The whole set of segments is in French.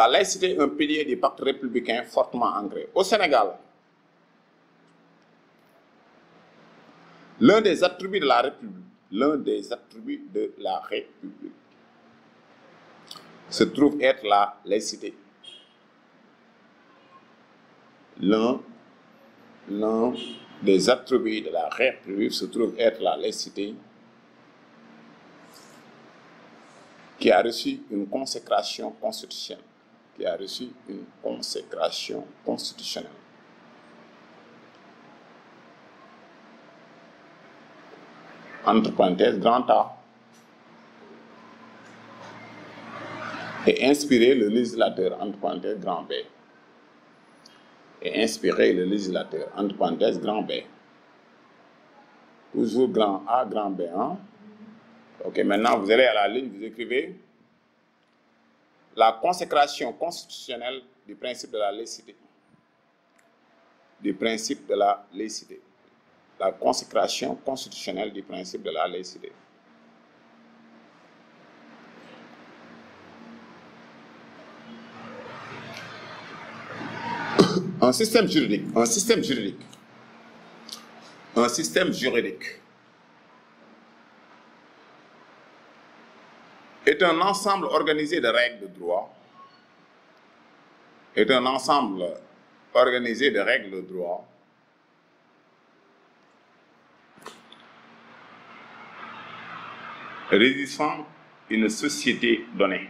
la laïcité est un pilier du pacte républicain fortement ancré. Au Sénégal, l'un des attributs de la République, se trouve être la laïcité. L'un des attributs de la République se trouve être la laïcité, qui a reçu une consécration constitutionnelle. Entre parenthèses, grand A. Et inspirer le législateur, entre parenthèses, grand B. Et inspirer le législateur, entre parenthèses, grand B. Toujours grand A, grand B. Hein? Ok, maintenant vous allez à la ligne, vous écrivez la consécration constitutionnelle du principe de la laïcité. La consécration constitutionnelle du principe de la laïcité. Un système juridique est un ensemble organisé de règles de droit, régissant une société donnée.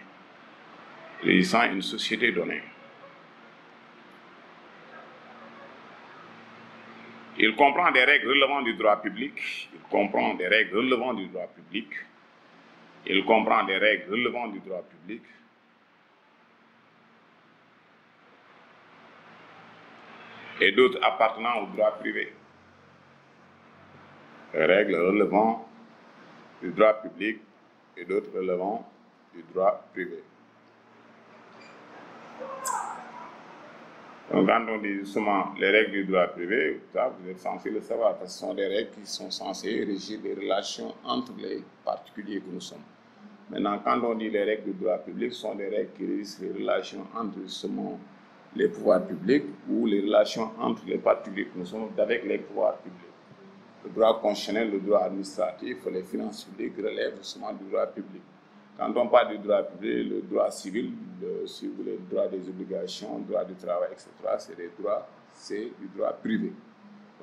Il comprend des règles relevant du droit public. Et d'autres appartenant au droit privé. Les règles relevant du droit public et d'autres relevant du droit privé. Donc, quand on dit justement les règles du droit privé, ça, vous êtes censé le savoir, parce que ce sont des règles qui sont censées régir les relations entre les particuliers que nous sommes. Maintenant, quand on dit les règles du droit public, ce sont des règles qui régissent les relations entre justement les pouvoirs publics ou les relations entre les particuliers que nous sommes avec les pouvoirs publics. Le droit constitutionnel, le droit administratif, les finances publiques relèvent justement du droit public. Quand on parle du droit public, le droit civil, si vous voulez, le droit des obligations, le droit du travail, etc., c'est du droit privé.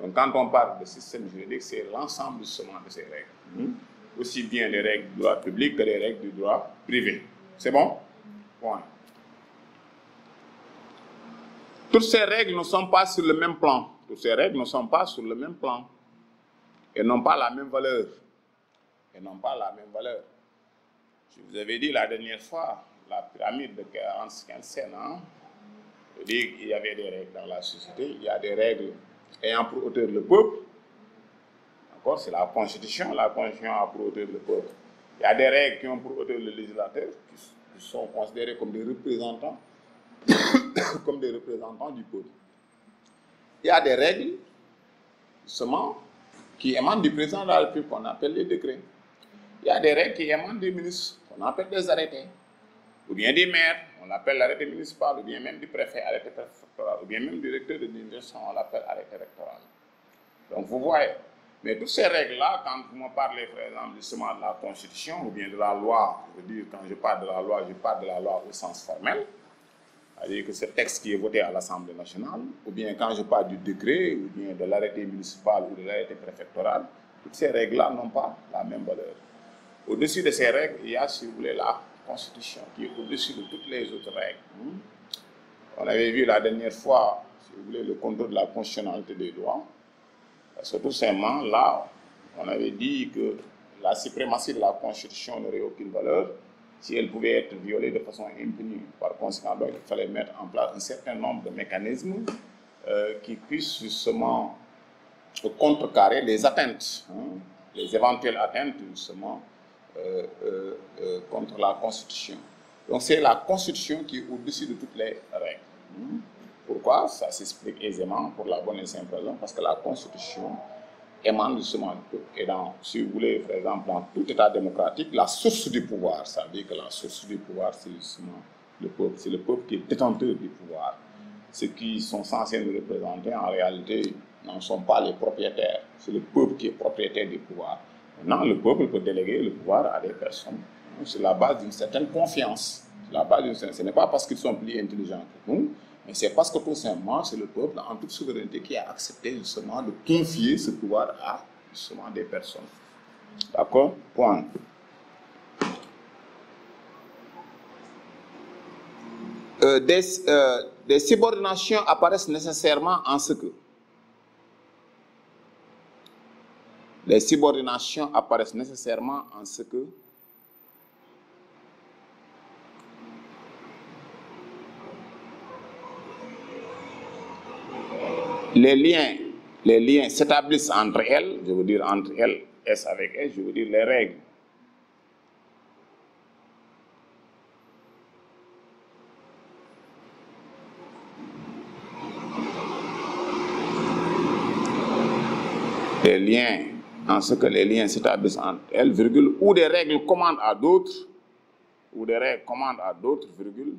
Donc quand on parle de système juridique, c'est l'ensemble justement de ces règles. Aussi bien les règles du droit public que les règles du droit privé. C'est bon? Point. Toutes ces règles ne sont pas sur le même plan. Et n'ont pas la même valeur. Je vous avais dit la dernière fois, la pyramide de 45 scènes, je dis qu'il y avait des règles dans la société, il y a des règles ayant pour auteur le peuple. Encore, c'est la Constitution a pour auteur le peuple. Il y a des règles qui ont pour auteur le législateur, qui sont considérés comme des représentants, du peuple. Il y a des règles, justement, qui émanent du président de la République, qu'on appelle les décrets. Il y a des règles qui émanent des ministres, qu'on appelle des arrêtés, ou bien des maires, on l'appelle l'arrêté municipal, ou bien même du préfet, arrêté préfectoral, ou bien même du directeur de l'administration, on l'appelle arrêté rectoral. Donc vous voyez, mais toutes ces règles-là, quand vous me parlez, par exemple, justement de la Constitution, ou bien de la loi, je veux dire, quand je parle de la loi, je parle de la loi au sens formel, c'est-à-dire que ce texte qui est voté à l'Assemblée nationale, ou bien quand je parle du décret, ou bien de l'arrêté municipal ou de l'arrêté préfectoral, toutes ces règles-là n'ont pas la même valeur. Au-dessus de ces règles, il y a, si vous voulez, la Constitution, qui est au-dessus de toutes les autres règles. On avait vu la dernière fois, si vous voulez, le contrôle de la constitutionnalité des lois, parce que tout simplement, là, on avait dit que la suprématie de la Constitution n'aurait aucune valeur si elle pouvait être violée de façon impunie. Par conséquent, donc, il fallait mettre en place un certain nombre de mécanismes qui puissent justement contrecarrer les atteintes, les éventuelles atteintes justement contre la Constitution. Donc c'est la Constitution qui est au-dessus de toutes les règles. Pourquoi? Ça s'explique aisément pour la bonne et simple raison, parce que la Constitution émane justement du peuple. Et dans, si vous voulez, par exemple, dans tout État démocratique, la source du pouvoir, ça veut dire que la source du pouvoir, c'est justement Le peuple, c'est le peuple qui est détenteur du pouvoir. Ceux qui sont censés nous représenter, en réalité, n'en sont pas les propriétaires. C'est le peuple qui est propriétaire du pouvoir. Maintenant, le peuple peut déléguer le pouvoir à des personnes sur la base d'une certaine confiance. Ce n'est pas parce qu'ils sont plus intelligents que nous, mais c'est parce que tout simplement, c'est le peuple, en toute souveraineté, qui a accepté justement de confier ce pouvoir à justement des personnes. D'accord? Point. Des subordinations apparaissent nécessairement en ce que les subordinations apparaissent nécessairement en ce que les liens s'établissent entre elles, je veux dire entre elles, S avec S, je veux dire les règles. Les liens, en ce que les liens s'établissent entre elles, virgule, ou des règles commandent à d'autres, virgule,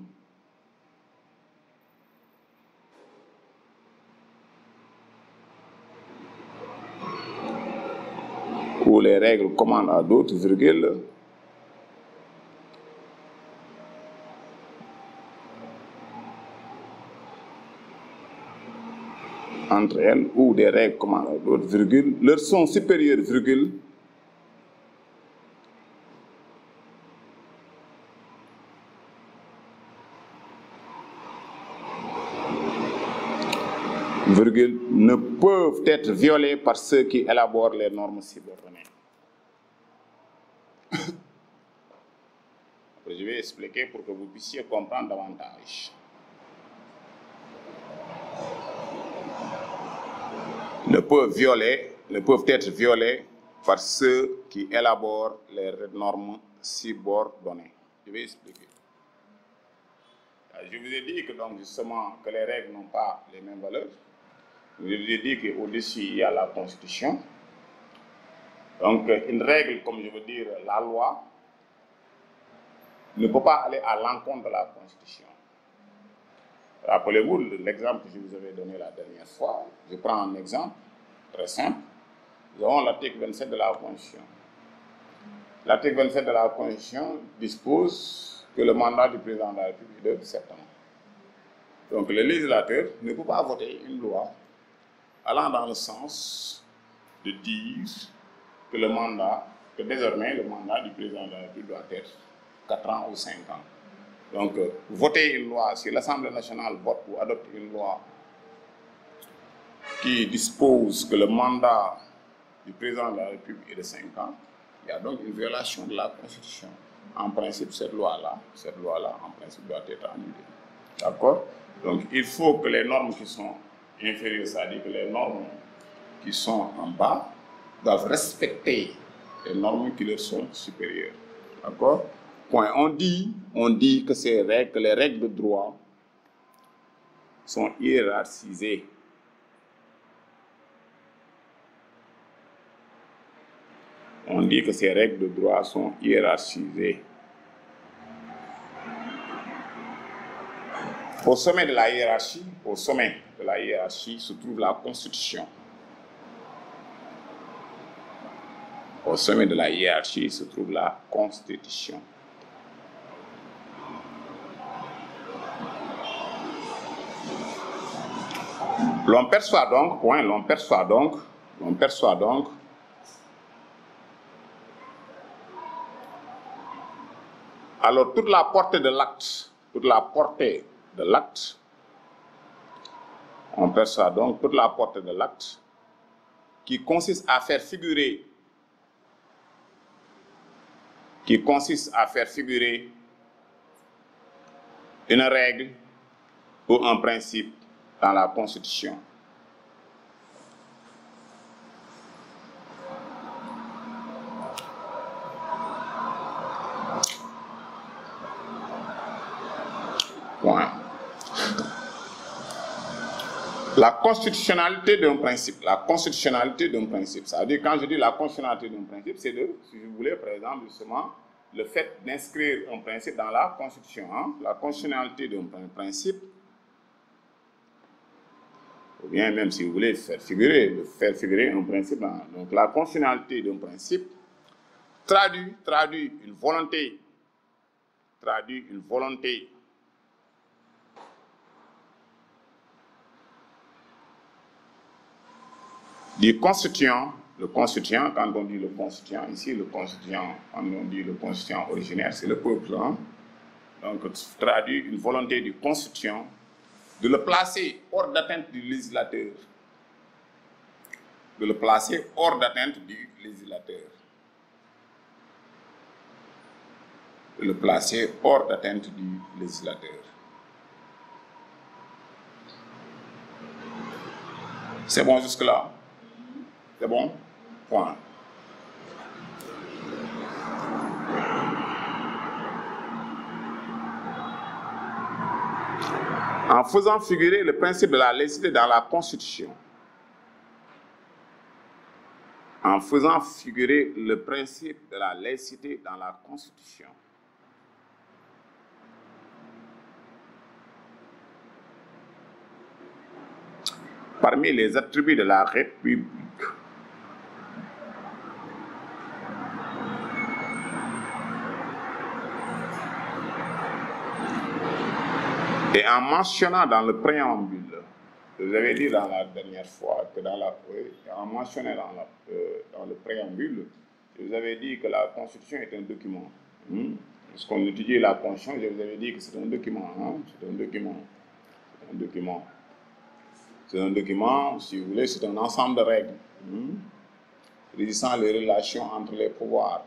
ou les règles commandent à d'autres, virgule, entre elles, ou des règles commandent à d'autres, virgule, leur son supérieur, virgule, virgule, ne peuvent être violés par ceux qui élaborent les normes subordonnées. Après, je vais expliquer pour que vous puissiez comprendre davantage. Ne peuvent être violés par ceux qui élaborent les normes subordonnées. Je vais expliquer. Je vous ai dit que donc justement que les règles n'ont pas les mêmes valeurs. Je vous ai dit qu'au-dessus il y a la Constitution. Donc une règle, comme je veux dire la loi, ne peut pas aller à l'encontre de la Constitution. Rappelez-vous l'exemple que je vous avais donné la dernière fois. Je prends un exemple très simple. Nous avons l'article 27 de la Constitution. L'article 27 de la Constitution dispose que le mandat du président de la République est de 7 ans. Donc le législateur ne peut pas voter une loi allant dans le sens de dire que désormais le mandat du président de la République doit être 4 ans ou 5 ans. Donc, voter une loi, si l'Assemblée nationale vote ou adopte une loi qui dispose que le mandat du président de la République est de 5 ans, il y a donc une violation de la Constitution. En principe, cette loi-là, en principe, doit être annulée. D'accord? Donc, il faut que les normes qui sont inférieures, c'est-à-dire que les normes qui sont en bas, doivent respecter les normes qui leur sont supérieures. D'accord? Point. On dit que les règles de droit sont hiérarchisées. On dit que ces règles de droit sont hiérarchisées. Au sommet de la hiérarchie se trouve la Constitution. Au sommet de la hiérarchie se trouve la Constitution. L'on perçoit donc, alors toute la portée de l'acte, on perçoit donc toute la portée de l'acte qui consiste à faire figurer une règle ou un principe dans la Constitution. Point. La constitutionnalité d'un principe. Ça veut dire, quand je dis la constitutionnalité d'un principe, c'est si vous voulez, par exemple, justement, le fait d'inscrire un principe dans la Constitution, hein, la constitutionnalité d'un principe, ou bien même si vous voulez faire figurer un principe dans, donc la constitutionnalité d'un principe traduit une volonté du constituant. Le constituant, quand on dit le constituant ici, le constituant, quand on dit le constituant originaire, c'est le peuple. Hein? Donc, traduit une volonté du constituant de le placer hors d'atteinte du législateur. De le placer hors d'atteinte du législateur. De le placer hors d'atteinte du législateur. C'est bon jusque-là? C'est bon? Point. En faisant figurer le principe de la laïcité dans la Constitution. En faisant figurer le principe de la laïcité dans la Constitution. Parmi les attributs de la République, et en mentionnant dans le préambule, je vous avais dit dans la dernière fois que en mentionnant dans le préambule, je vous avais dit que la Constitution est un document. Lorsqu'on étudie la Constitution, je vous avais dit que c'est un document. Hein? C'est un document. C'est un document. C'est un document, si vous voulez, c'est un ensemble de règles régissant les relations entre les pouvoirs.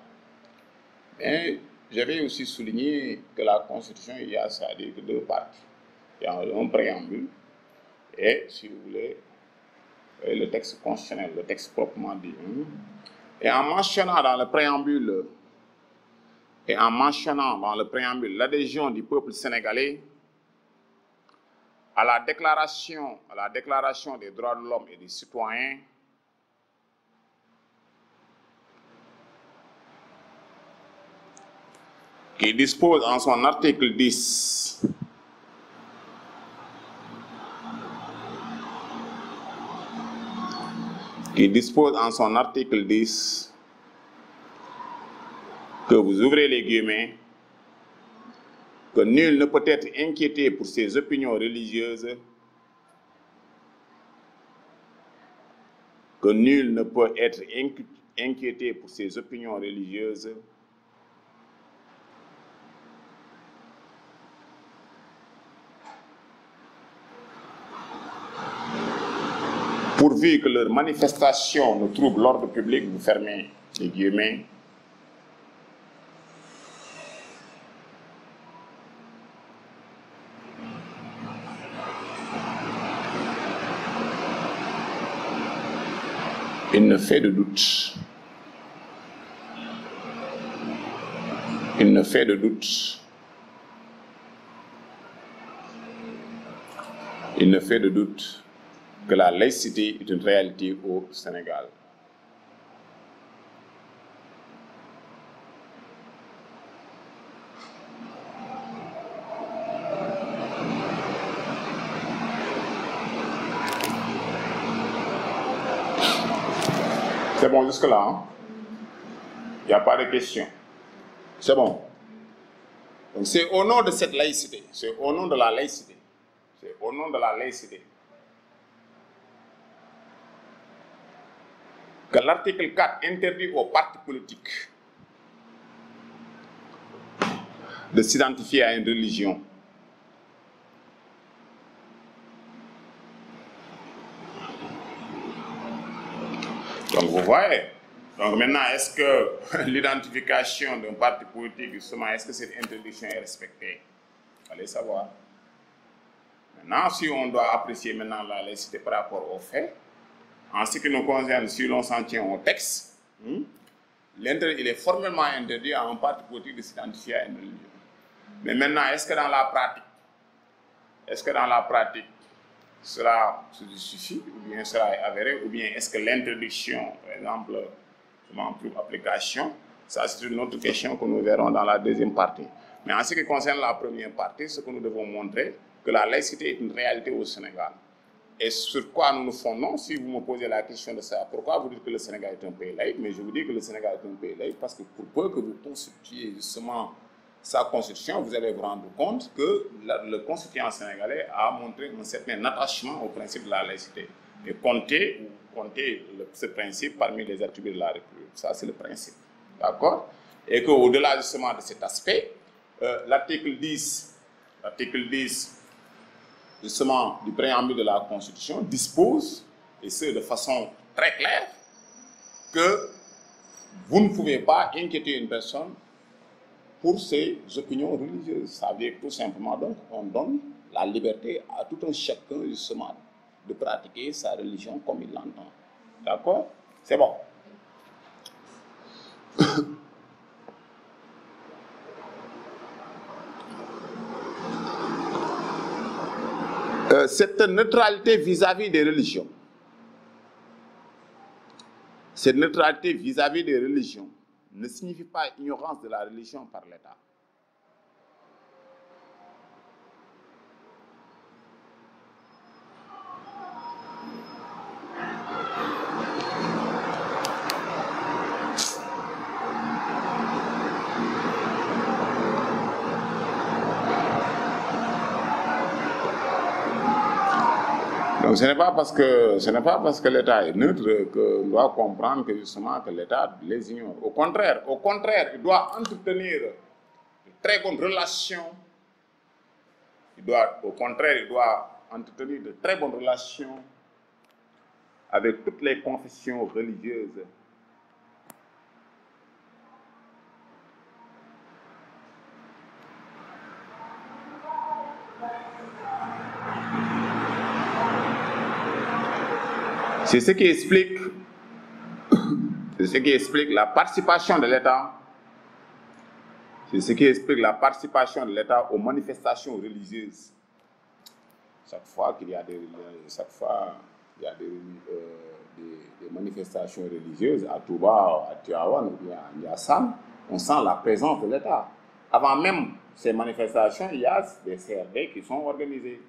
Mais j'avais aussi souligné que la Constitution, il y a, c'est-à-dire deux parties. Il y a un préambule et, si vous voulez, le texte constitutionnel, le texte proprement dit. Et en mentionnant dans le préambule, l'adhésion du peuple sénégalais à la déclaration des droits de l'homme et des citoyens, qui dispose en son article 10 que vous ouvrez les guillemets, que nul ne peut être inquiété pour ses opinions religieuses, pourvu que leur manifestation ne trouble l'ordre public, vous fermez les guillemets. Il ne fait de doute. Que la laïcité est une réalité au Sénégal. C'est bon jusque-là, hein? Il n'y a pas de questions. C'est bon. Donc c'est au nom de cette laïcité, c'est au nom de la laïcité, que l'article 4 interdit aux partis politiques de s'identifier à une religion. Donc vous voyez, donc maintenant est-ce que l'identification d'un parti politique, justement, est-ce que cette interdiction est respectée? Allez savoir. Maintenant, si on doit apprécier maintenant la laïcité par rapport aux faits, en ce qui nous concerne, si l'on s'en tient au texte, il est formellement interdit à un parti politique de s'identifier à une religion. Mais maintenant, est-ce que dans la pratique, cela se justifie, ou bien cela est avéré, ou bien est-ce que l'interdiction, par exemple, trouve application Ça, c'est une autre question que nous verrons dans la deuxième partie. Mais en ce qui concerne la première partie, ce que nous devons montrer, que la laïcité est une réalité au Sénégal. Et sur quoi nous nous fondons, si vous me posez la question de ça, pourquoi vous dites que le Sénégal est un pays laïque? Mais je vous dis que le Sénégal est un pays laïque parce que pour peu que vous constituiez justement sa constitution, vous allez vous rendre compte que le constituant sénégalais a montré un certain attachement au principe de la laïcité. Et compter ce principe parmi les attributs de la République. Ça, c'est le principe. D'accord? Et qu'au-delà justement de cet aspect, l'article 10, justement, du préambule de la Constitution dispose, et ce de façon très claire, que vous ne pouvez pas inquiéter une personne pour ses opinions religieuses. Ça veut dire tout simplement donc on donne la liberté à tout un chacun justement de pratiquer sa religion comme il l'entend. D'accord? C'est bon. Cette neutralité vis-à-vis des religions, cette neutralité vis-à-vis des religions ne signifie pas ignorance de la religion par l'État. Donc ce n'est pas parce que l'État est neutre que doit comprendre que justement que l'État les ignore. Au contraire, il doit entretenir de très bonnes relations. Il doit entretenir de très bonnes relations avec toutes les confessions religieuses. C'est ce qui explique la participation de l'État. C'est ce qui explique la participation de l'État aux manifestations religieuses. Chaque fois qu'il y a des manifestations religieuses à Touba, à Tivaouane ou bien à Niassane, on sent la présence de l'État. Avant même ces manifestations, il y a des CRD qui sont organisés.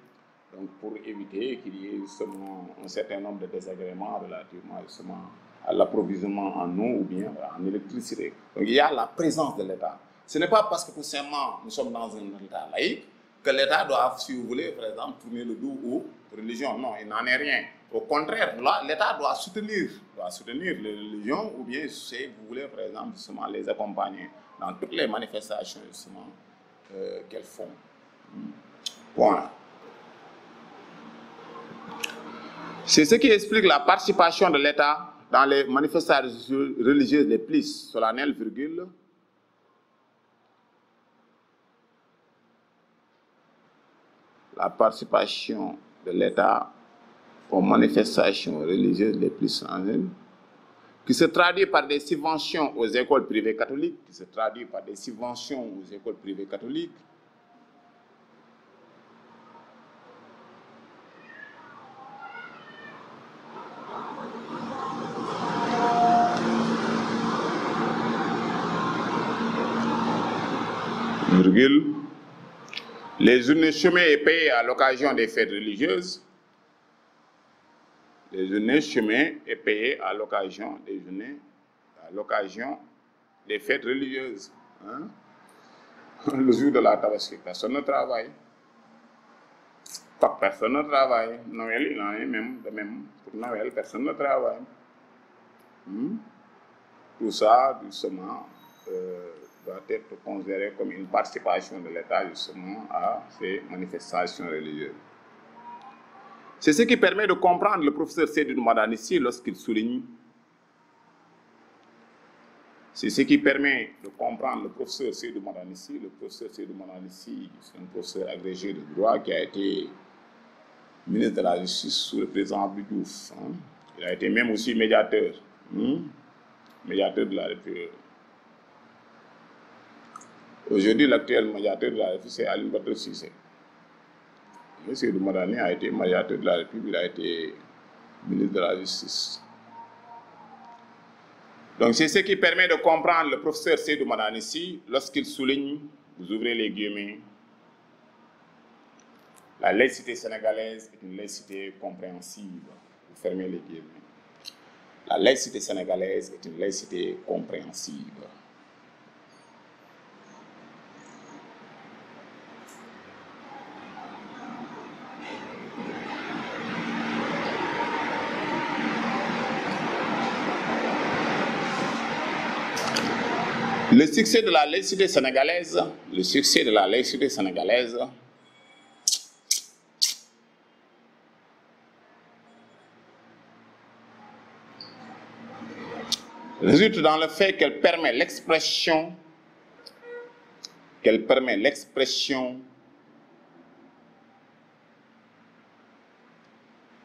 Donc pour éviter qu'il y ait justement un certain nombre de désagréments relativement justement à l'approvisionnement en eau ou bien en électricité. Donc il y a la présence de l'État. Ce n'est pas parce que tout simplement nous sommes dans un État laïque que l'État doit, si vous voulez, par exemple, tourner le dos aux religions. Non, il n'en est rien. Au contraire, l'État doit soutenir les religions ou bien, si vous voulez, par exemple, justement, les accompagner dans toutes les manifestations justement qu'elles font. Point. C'est ce qui explique la participation de l'État dans les manifestations religieuses les plus solennelles, virgule, la participation de l'État aux manifestations religieuses les plus solennelles, qui se traduit par des subventions aux écoles privées catholiques, virgule, les journées chômées et payées à l'occasion des fêtes religieuses. Les journées chômées et payées à l'occasion des fêtes religieuses. Hein? Le jour de la Tabaski, personne ne travaille. Personne ne travaille. Noël, il en est même de même. Pour Noël, personne ne travaille. Tout ça, justement, doit être considéré comme une participation de l'État, justement, à ces manifestations religieuses. C'est ce qui permet de comprendre le professeur Seydou Madanissi lorsqu'il souligne. C'est ce qui permet de comprendre le professeur Seydou Madanissi. Le professeur Seydou Madanissi, c'est un professeur agrégé de droit qui a été ministre de la Justice sous le président Abdou Diouf. Il a été même aussi médiateur. Médiateur de la République. Aujourd'hui, l'actuel médiateur de la République, c'est Aline Badr Cissé. M. Seydou Madani a été médiateur de la République, il a été ministre de la Justice. Donc c'est ce qui permet de comprendre le professeur Seydou Madani ici lorsqu'il souligne, vous ouvrez les guillemets, la laïcité sénégalaise est une laïcité compréhensive. Vous fermez les guillemets. La laïcité sénégalaise est une laïcité compréhensive. Le succès de la laïcité sénégalaise, résulte dans le fait qu'elle permet l'expression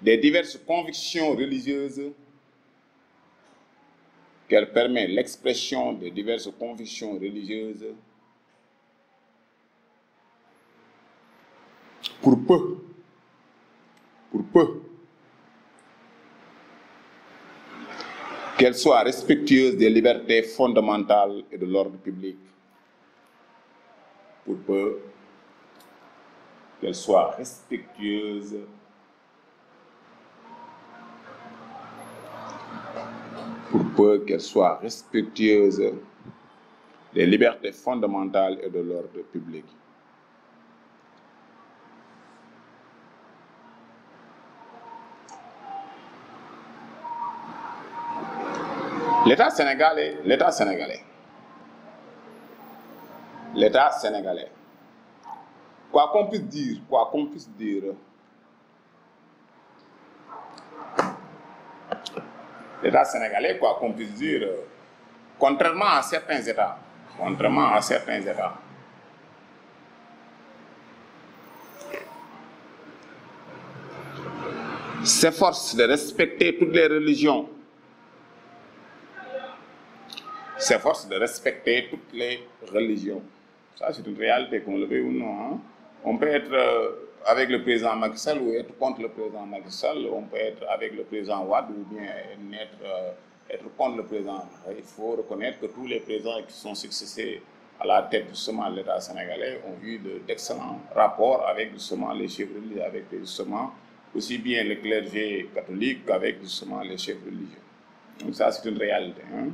des diverses convictions religieuses, pour peu qu'elle soit respectueuse des libertés fondamentales et de l'ordre public. Pour peu qu'elle soit respectueuse des libertés fondamentales et de l'ordre public. L'État sénégalais, quoi qu'on puisse dire, l'État sénégalais, quoi qu'on puisse dire, contrairement à certains États, s'efforce de respecter toutes les religions, Ça, c'est une réalité, qu'on le veuille ou non. Hein. On peut être avec le président Macky Sall ou être contre le président Macky Sall. On peut être avec le président Wade ou bien être contre le président. Il faut reconnaître que tous les présidents qui sont succédés à la tête justement de l'État sénégalais ont eu d'excellents rapports avec justement les chefs religieux, avec justement aussi bien le clergé catholique qu'avec justement les chefs religieux. Donc ça, c'est une réalité. Hein.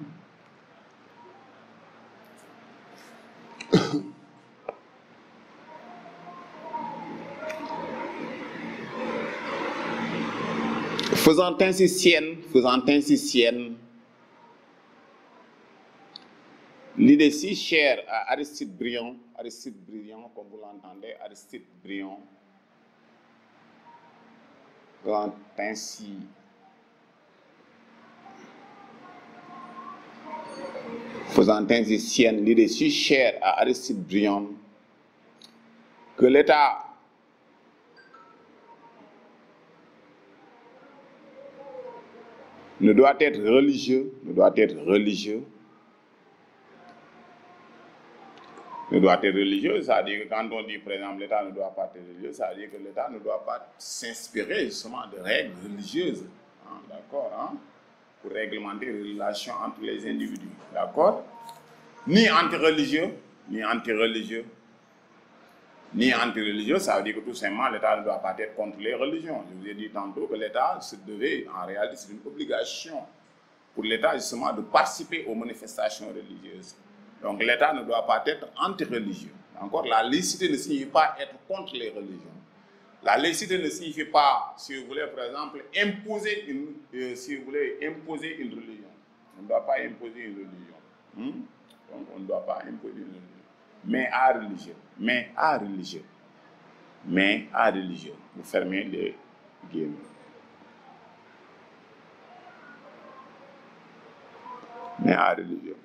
Faisant ainsi sienne l'idée si chère à Aristide Briand, comme vous l'entendez, faisant ainsi sienne l'idée si chère à Aristide Briand que l'État ne doit être religieux, c'est-à-dire que quand on dit, par exemple, l'État ne doit pas être religieux, ça veut dire que l'État ne doit pas s'inspirer justement de règles religieuses, hein, d'accord, hein, pour réglementer les relations entre les individus, d'accord, ni anti-religieux, ça veut dire que tout simplement l'État ne doit pas être contre les religions. Je vous ai dit tantôt que l'État se devait, en réalité, c'est une obligation pour l'État justement de participer aux manifestations religieuses. Donc l'État ne doit pas être anti-religieux. Encore, la laïcité ne signifie pas être contre les religions. La laïcité ne signifie pas, si vous voulez, par exemple, imposer une religion. On ne doit pas imposer une religion. Donc on ne doit pas imposer une religion. Mais à religieux. Vous fermez les guillemets. Mais à religieux.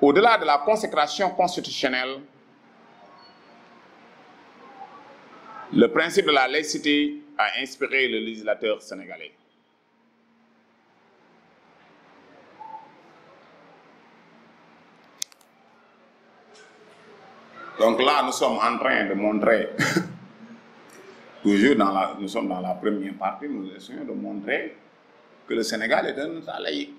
Au-delà de la consécration constitutionnelle, le principe de la laïcité a inspiré le législateur sénégalais. Donc là, nous sommes en train de montrer, nous sommes dans la première partie, nous essayons de montrer que le Sénégal est un État laïque.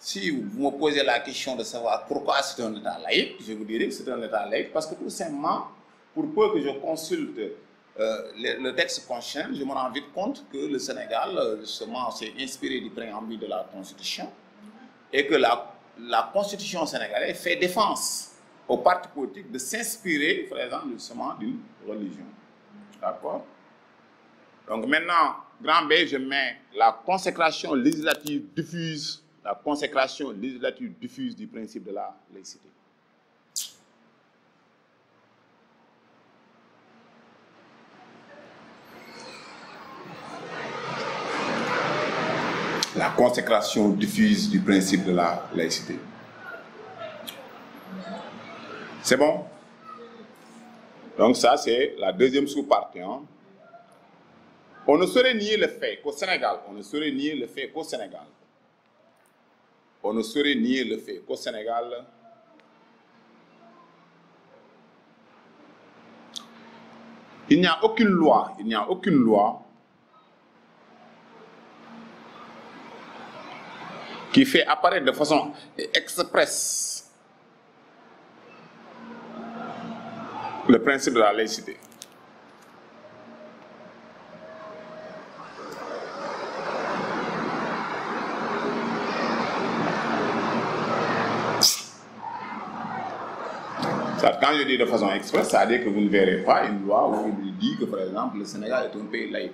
Si vous me posez la question de savoir pourquoi c'est un État laïque, je vous dirais que c'est un État laïque parce que tout simplement, pour peu que je consulte le texte constitutionnel, je me rends vite compte que le Sénégal, justement, s'est inspiré du préambule de la Constitution et que la Constitution sénégalaise fait défense aux partis politiques de s'inspirer, par exemple, justement, d'une religion. D'accord? Donc maintenant, grand B, je mets la consécration législative diffuse, du principe de la laïcité. La consécration diffuse du principe de la laïcité. C'est bon? Donc ça, c'est la deuxième sous-partie. Hein? On ne saurait nier le fait qu'au Sénégal, il n'y a aucune loi qui fait apparaître de façon expresse le principe de la laïcité. Quand je dis de façon expresse, ça veut dire que vous ne verrez pas une loi où il dit que, par exemple, le Sénégal est un pays laïque.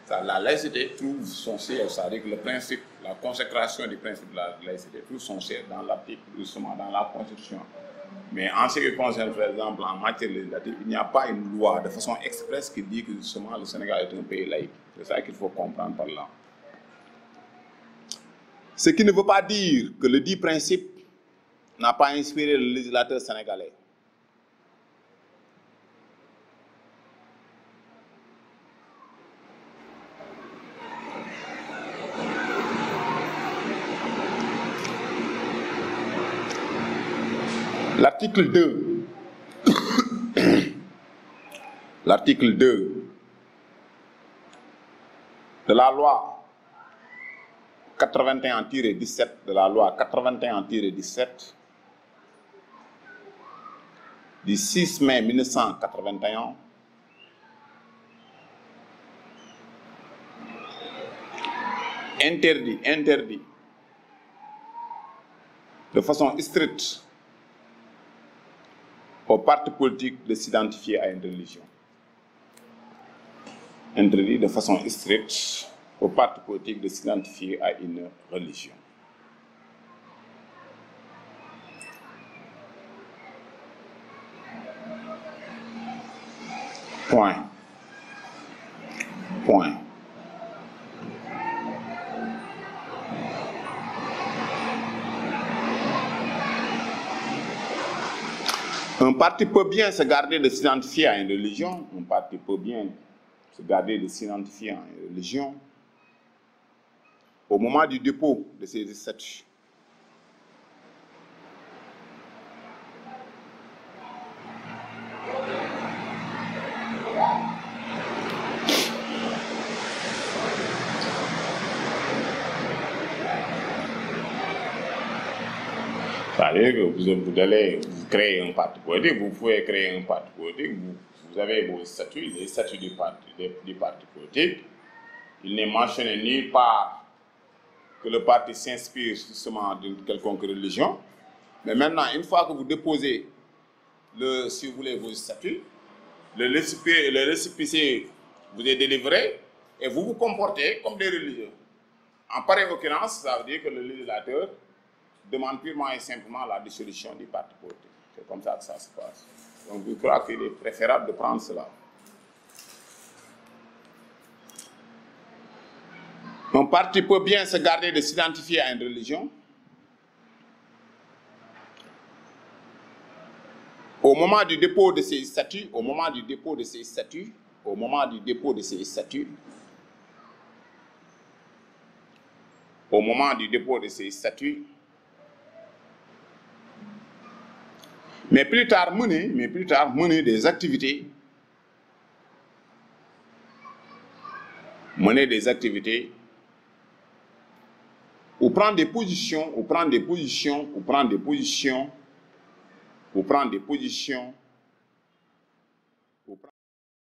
La laïcité trouve son siège, c'est-à-dire que le principe, la consécration du principe de la laïcité trouve son siège dans l'article, justement, dans la Constitution. Mais en ce qui concerne, par exemple, en matière législative, il n'y a pas une loi de façon expresse qui dit que, justement, le Sénégal est un pays laïque. C'est ça qu'il faut comprendre par là. Ce qui ne veut pas dire que le dit principe n'a pas inspiré le législateur sénégalais. L'article 2, l'article 2 de la loi 81-17 de la loi 81-17 du 6 mai 1981 interdit de façon stricte aux partis politiques de s'identifier à une religion. Interdit de façon stricte aux partis politiques de s'identifier à une religion. Point. Un parti peut bien se garder de s'identifier à une religion. Un parti peut bien se garder de s'identifier à une religion au moment du dépôt de ses statuts. C'est-à-dire que vous allez créer un parti politique, vous pouvez créer un parti politique, vous avez vos statuts, les statuts du parti politique. Il n'est mentionné nulle part que le parti s'inspire justement d'une quelconque religion. Mais maintenant, une fois que vous déposez, si vous voulez, vos statuts, le récépissé vous est délivré et vous vous comportez comme des religieux. En pareille occurrence, ça veut dire que le législateur demande purement et simplement la dissolution du parti politique. C'est comme ça que ça se passe. Donc je crois qu'il est préférable de prendre cela. Un parti peut bien se garder de s'identifier à une religion au moment du dépôt de ses statuts, mais plus tard mener des activités Ou prendre des positions, ou prendre des positions, ou prendre des positions, ou prendre des positions.